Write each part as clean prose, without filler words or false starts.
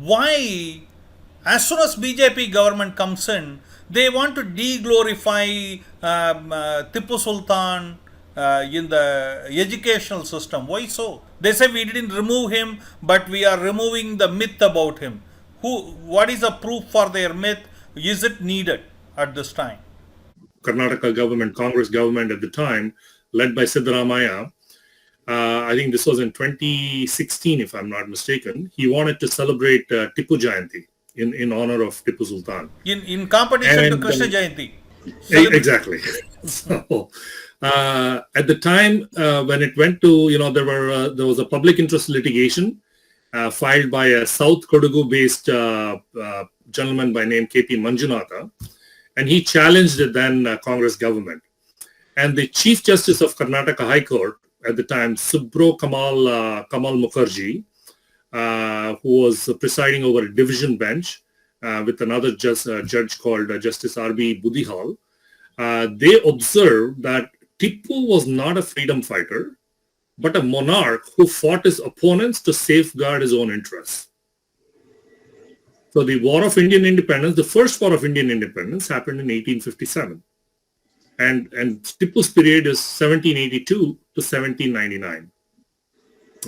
why, as soon as BJP government comes in, they want to de-glorify Tipu Sultan in the educational system. Why so? They say we didn't remove him, but we are removing the myth about him. What is the proof for their myth? Is it needed at this time? Karnataka government, Congress government at the time, led by Siddaramaiah, I think this was in 2016, if I'm not mistaken, he wanted to celebrate Tipu Jayanti in honor of Tipu Sultan. In competition to Krishna Jayanti. Exactly. So, at the time when it went to, there was a public interest litigation filed by a South Kodagu-based gentleman by name K.P. Manjunatha, and he challenged the then Congress government. And the Chief Justice of Karnataka High Court at the time, Subro Kamal Mukherjee, who was presiding over a division bench with another judge called Justice R.B. Budihal, they observed that Tipu was not a freedom fighter, but a monarch who fought his opponents to safeguard his own interests. So the War of Indian Independence, the first War of Indian Independence, happened in 1857. And Tipu's period is 1782 to 1799.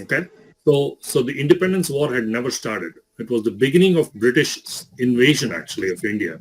Okay? So the Independence War had never started. It was the beginning of British invasion, actually, of India.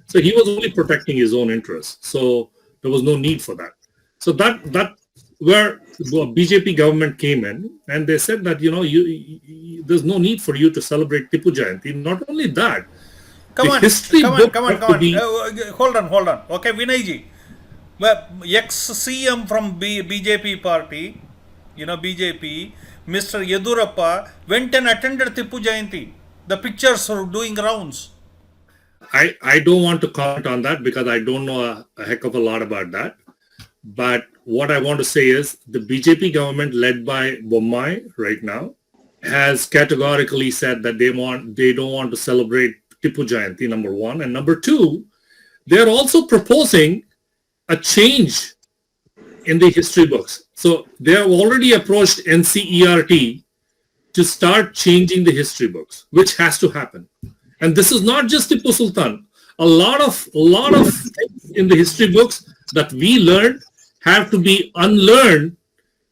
So he was only protecting his own interests. So there was no need for that. So that where the BJP government came in, and they said that, there's no need for you to celebrate Tipu Jayanti. Not only that, come on. Hold on. Okay, Vinayji. Well, ex-CM from BJP party, BJP, Mr. Yedurappa, went and attended Tipu Jayanti. The pictures are doing rounds. I don't want to comment on that because I don't know a heck of a lot about that. But what I want to say is the BJP government led by Bommai right now has categorically said that they don't want to celebrate Tipu Jayanti, number one. And number two, they're also proposing a change in the history books. So they have already approached NCERT to start changing the history books, which has to happen. And this is not just Tipu Sultan. A lot of things in the history books that we learned have to be unlearned,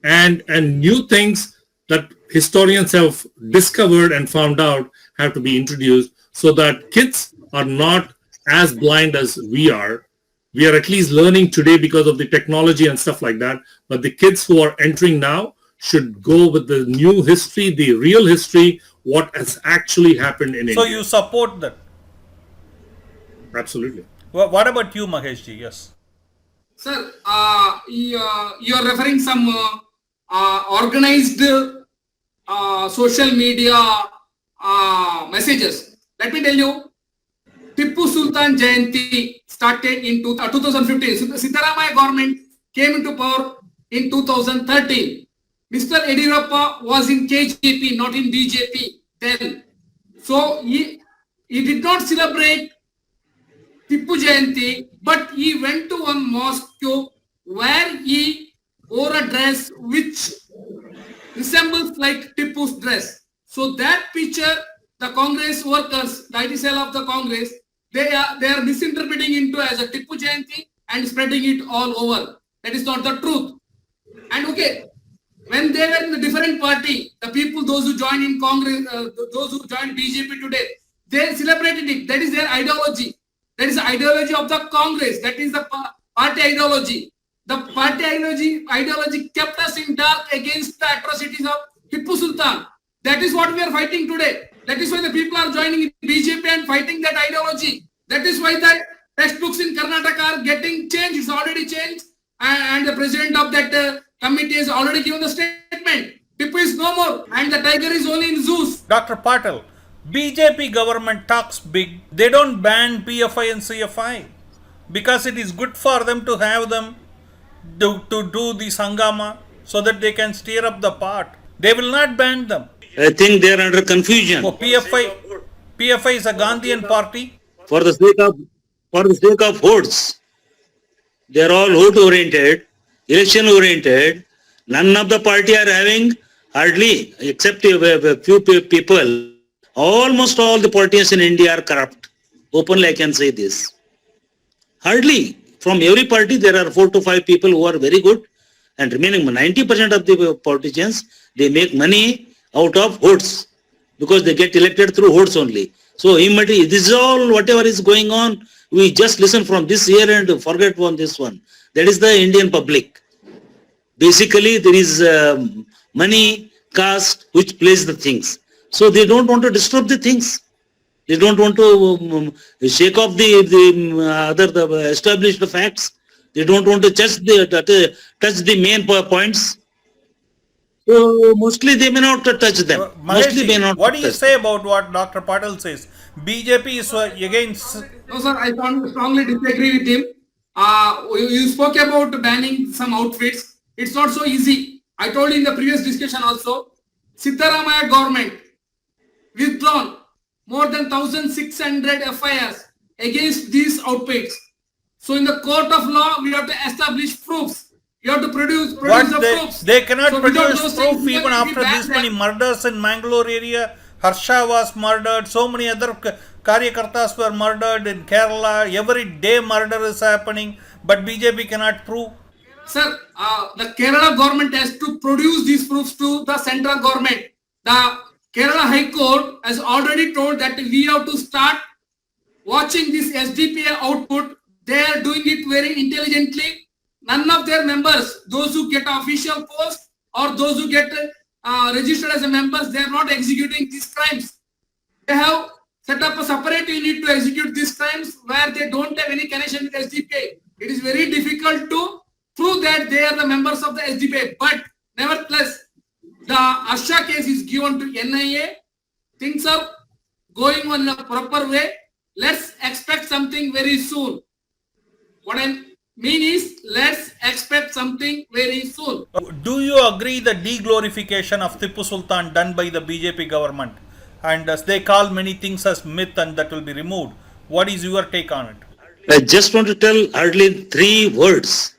and new things that historians have discovered and found out have to be introduced so that kids are not as blind as we are. We are at least learning today because of the technology and stuff like that. But the kids who are entering now should go with the new history, the real history, what has actually happened in India. So you support that? Absolutely. Well, what about you, Maheshji? Yes. Sir, you are referring some organized social media messages. Let me tell you, Tipu Sultan Jayanti started in 2015. Siddaramaiah government came into power in 2013. Mr. Yedurappa was in KJP, not in BJP then. So he did not celebrate Tipu Jayanti, but he went to one mosque where he wore a dress which resembles like Tipu's dress. So that picture, the Congress workers, the IT cell of the Congress, they are misinterpreting into as a Tipu Jayanti and spreading it all over. That is not the truth. And okay, when they were in the different party, the people, those who joined in Congress, those who joined BJP today, they celebrated it. That is their ideology. That is the ideology of the Congress. That is the party ideology. The party ideology kept us in dark against the atrocities of Tipu Sultan. That is what we are fighting today. That is why the people are joining BJP and fighting that ideology. That is why the textbooks in Karnataka are getting changed. It's already changed. And the president of that committee has already given the statement. Tipu is no more. And the tiger is only in zoos. Dr. Patel, BJP government talks big. They don't ban PFI and CFI because it is good for them to have them to do the Sangama so that they can steer up the pot. They will not ban them. I think they are under confusion. Oh, PFI is a Gandhian party. For the sake of votes, they are all vote oriented, election oriented. None of the party are having hardly, except a few people, almost all the politicians in India are corrupt. Openly, I can say this. Hardly from every party there are 4 to 5 people who are very good, and remaining 90% of the politicians, they make money out of votes because they get elected through votes only. So immediately, this is all whatever is going on. We just listen from this ear and forget on this one. That is the Indian public. Basically, there is money, caste, which plays the things. So they don't want to disturb the things. They don't want to shake off the established facts. They don't want to touch the main points. So mostly they may not touch them. Mostly may Mahesh, not. what do you touch say them. about what Dr. Patel says? BJP is against. No, sir, I strongly disagree with him. You spoke about banning some outfits. It's not so easy. I told you in the previous discussion also, Sitharamaya government withdrawn more than 1,600 FIRs against these outfits. So in the court of law, we have to establish proofs. You have to produce What the proofs. they cannot So without produce those proof things, even we after ban this them. many murders in Mangalore area. Harsha was murdered. So many other Karyakartas were murdered in Kerala. Every day murder is happening. But BJP cannot prove. Sir, the Kerala government has to produce these proofs to the central government. The Kerala High Court has already told that we have to start watching this SDPA output. They are doing it very intelligently. None of their members, those who get official post or those who get registered as a members, they are not executing these crimes. They have set up a separate unit to execute these crimes where they don't have any connection with SDPA. It is very difficult to prove that they are the members of the SDPA. But nevertheless, the Asha case is given to NIA. Things are going on in a proper way. Let's expect something very soon. What I mean is, let's expect something very soon. Do you agree the deglorification of Tipu Sultan done by the BJP government? And as they call many things as myth and that will be removed. What is your take on it? I just want to tell hardly 3 words.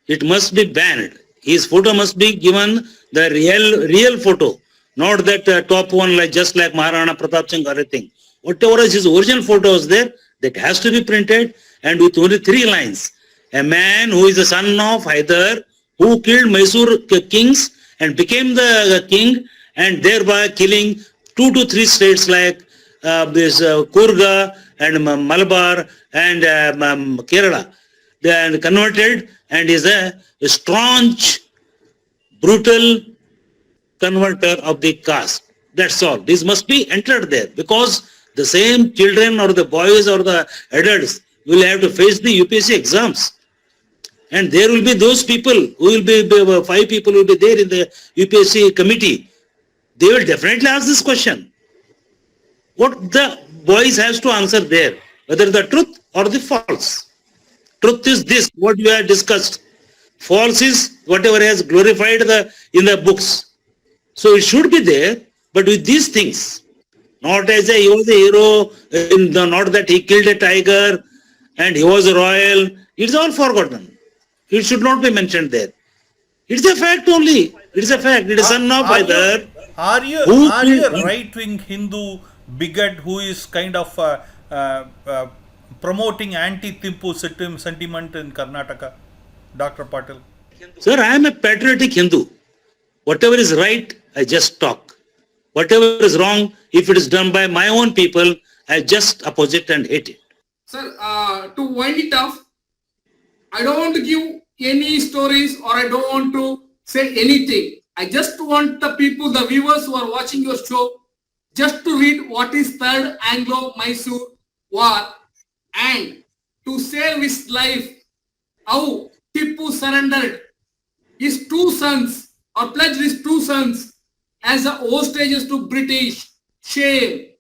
It must be banned. His photo must be given the real photo, not that top one like just like Maharana Pratap Singh or anything. Whatever is his original photo is there, that has to be printed and with only 3 lines. A man who is the son of Hyder, who killed Mysore kings and became the king and thereby killing 2 to 3 states like this Kurga and Malabar and Kerala. They are converted and is a staunch, brutal converter of the caste. That's all. This must be entered there because the same children or the boys or the adults will have to face the UPSC exams. And there will be those people who will be 5 people will be there in the UPSC committee. They will definitely ask this question. What the boys has to answer there, whether the truth or the false. Truth is this, what you have discussed. False is whatever has glorified in the books. So it should be there, but with these things. Not as he was a hero, not that he killed a tiger and he was royal. It's all forgotten. It should not be mentioned there. It's a fact only. It's a fact. It is son of Hyder. Are you a right-wing Hindu bigot who is kind of promoting anti-Tipu sentiment in Karnataka, Dr. Patel? Sir, I am a patriotic Hindu. Whatever is right, I just talk. Whatever is wrong, if it is done by my own people, I just oppose it and hate it. Sir, to wind it off, I don't want to give any stories or I don't want to say anything. I just want the people, the viewers who are watching your show, just to read what is Third Anglo-Mysore War and to save his life, how Tipu surrendered his 2 sons or pledged his 2 sons as hostages to British. Shame.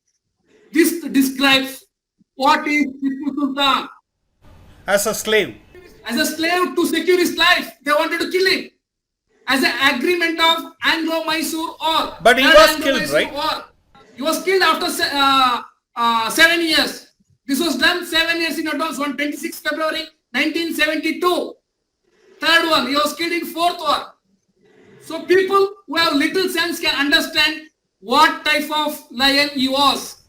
This describes what is Tipu Sultan. As a slave. As a slave to secure his life, they wanted to kill him. As an agreement of Anglo-Mysore War. But he was killed, right? War. He was killed after 7 years. This was done 7 years in advance on 26 February 1972. Third one, he was killed in 4th war. So people who have little sense can understand what type of lion he was.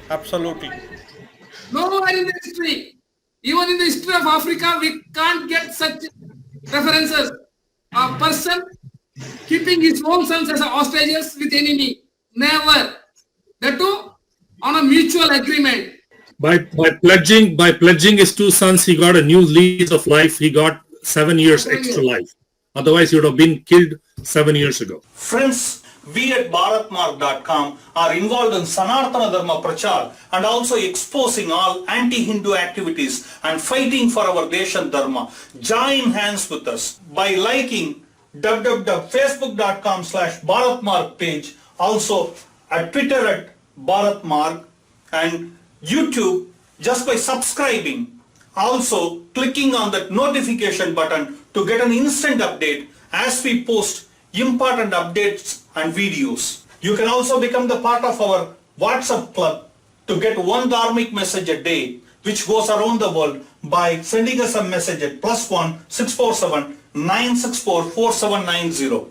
Absolutely. Nowhere in the history, even in the history of Africa, we can't get such references. A person keeping his own sons as hostages with enemy. Never. That too on a mutual agreement. By pledging his two sons, he got a new lease of life. He got 7 years extra life. Otherwise, he would have been killed 7 years ago. Friends, we at bharatmarg.com are involved in Sanatana Dharma Prachar and also exposing all anti-Hindu activities and fighting for our Deshan Dharma. Join hands with us by liking www.facebook.com/bharatmarg page, also at Twitter at bharatmarg, and YouTube just by subscribing. Also clicking on that notification button to get an instant update as we post important updates and videos. You can also become the part of our WhatsApp club to get one dharmic message a day which goes around the world by sending us a message at +1 647 964 4790.